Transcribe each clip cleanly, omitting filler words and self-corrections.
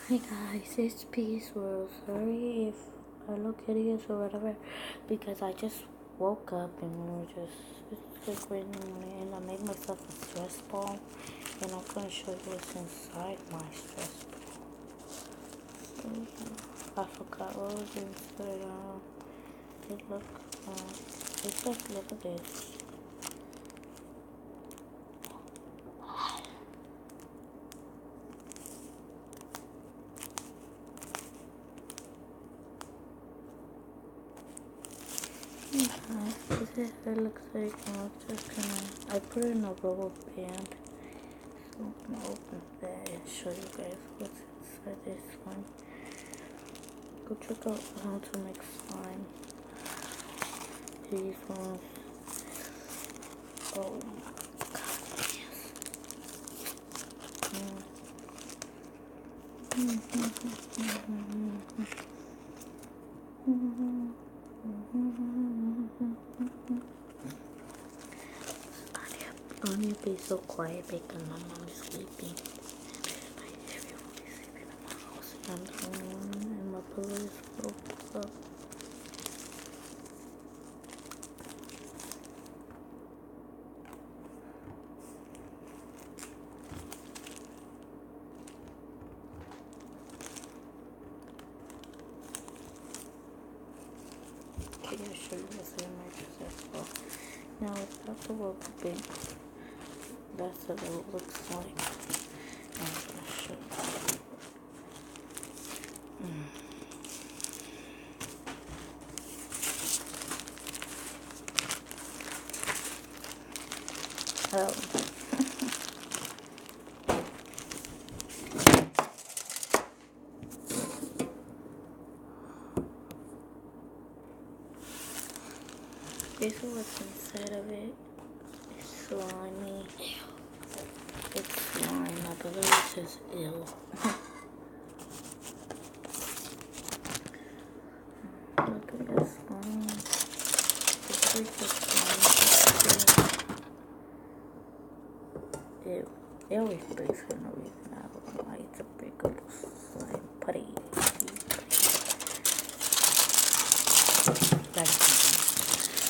Hi guys, it's Peace World. Sorry if I look hideous or whatever, because I just woke up and it's like raining in the morning, and I made myself a stress ball, and I'm gonna show you what's inside my stress ball. I forgot what was inside. It's like, look at this. This is what it looks like, and I'm just gonna, I put it in a rubber band. So I'm gonna open that and show you guys what's inside this one. Go check out how to make slime. These ones. Oh my god, yes. I need to be so quiet because my mom is sleeping. Everyone is sleeping in my house, and I'm the only one, and my pillow is full up. Okay, I'll show you what's in my dress ball. Now it's not the rubber band. That's what it looks like. I'm gonna show you. Oh. This is what's inside of it. It's slimy. It's slime. I believe it says ill. Look at this slime. It's like a slime. Ew. It always breaks for no reason. I don't know why it's a breakable slime. Putty.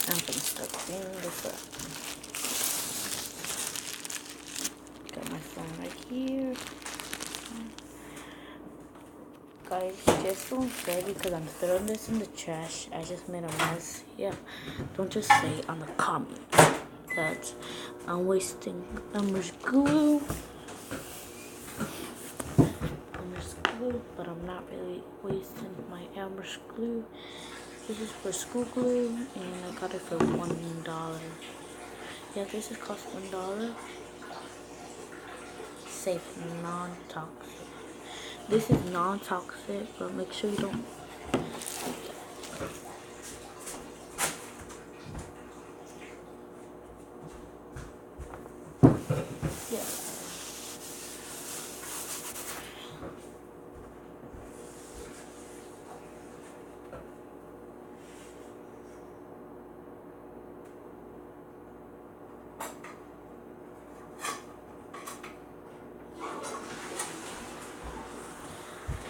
I'm gonna start cleaning this up. Got my phone right here. Guys, just don't say because I'm throwing this in the trash. I just made a mess. Yeah, don't just say on the comments that I'm wasting Elmer's glue. But I'm not really wasting my Elmer's glue. This is for school glue, and I got it for $1. Yeah, this is cost $1. Safe, non-toxic. This is non-toxic, but make sure you don't. Yeah.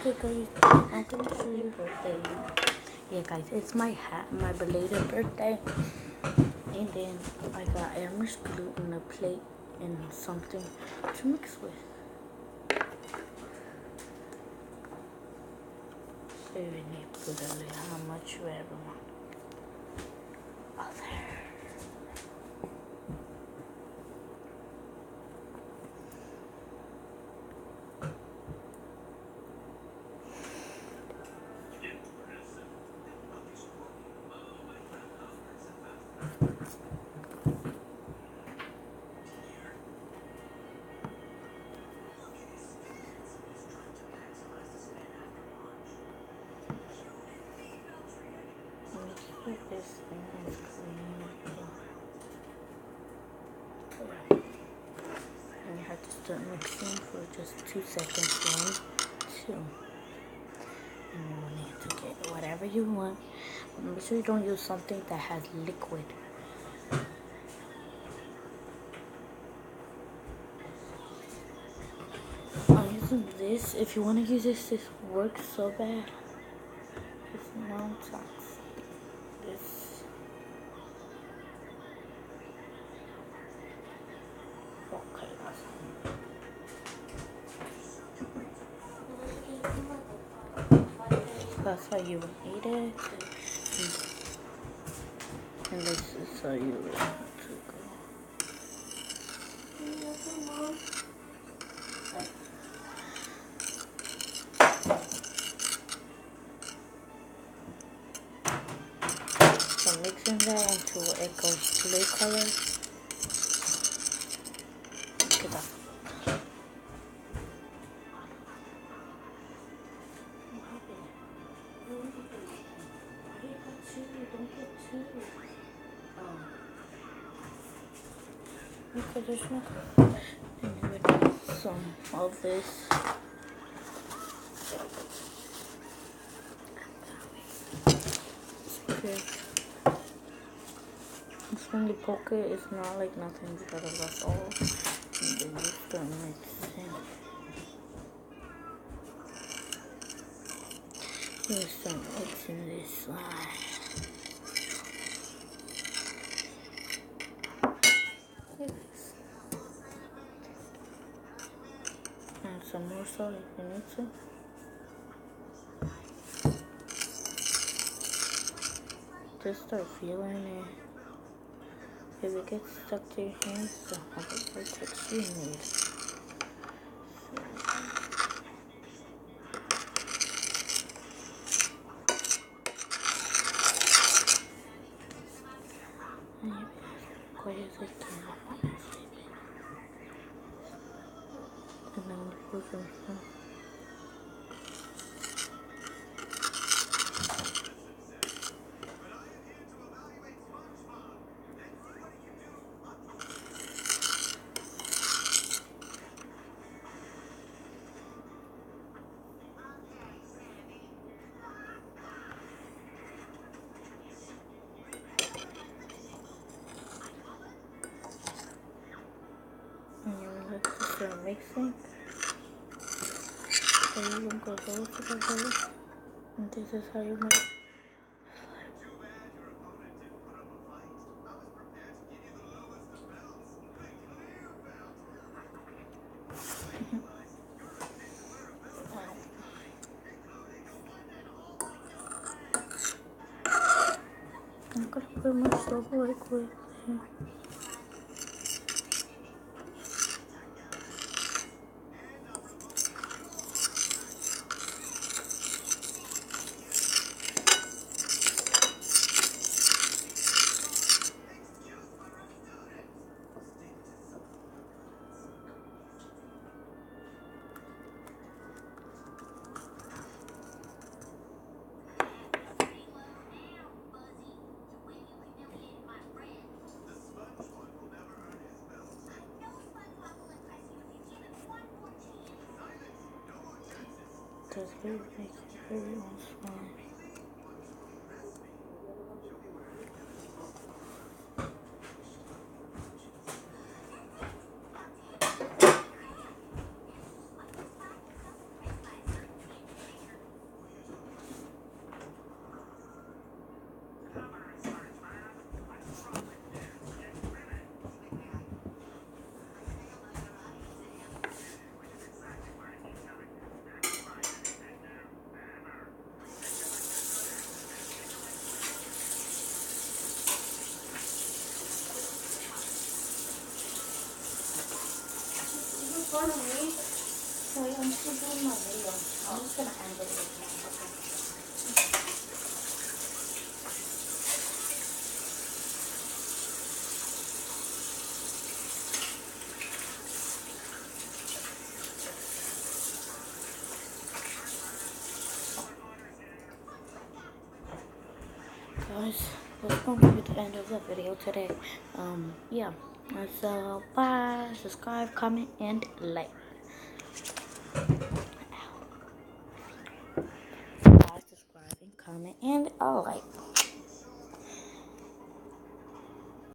Okay guys, I'm gonna show you birthday. Yeah guys, it's my hat, my belated birthday. And then I got Elmer's glue in a plate and something to mix with. So you need to put how much you ever want. Oh, there. Put this thing and clean it. And you have to start mixing for just 2 seconds. 1, 2. And you need to get whatever you want. Make sure you don't use something that has liquid. I'm using This, if you want to use this works so bad. It's non-toxic. This. Okay, that's how you would eat it. And this is how you would to go. So mixing that until it goes blue color. Look at that. Okay, there's no. And you would need some of this. Okay. When you poke it, it's not like nothing because that's all. And then you start mixing. You start mixing this slide. And some more salt if you need to. Just start feeling it. If it gets stuck to your hands, so have a good texture you need. Quiet as I can. And then you put some stuff. And you let's start mixing. So you can go those together. And this is how you make. I'm gonna put my stuff liquid here. Because he makes everyone smile. I'm still doing my video. I'm just gonna end it with that. Guys, that's going to be the end of the video today. Yeah. So, bye. Subscribe, comment, and like. Bye, subscribe, and comment, and like.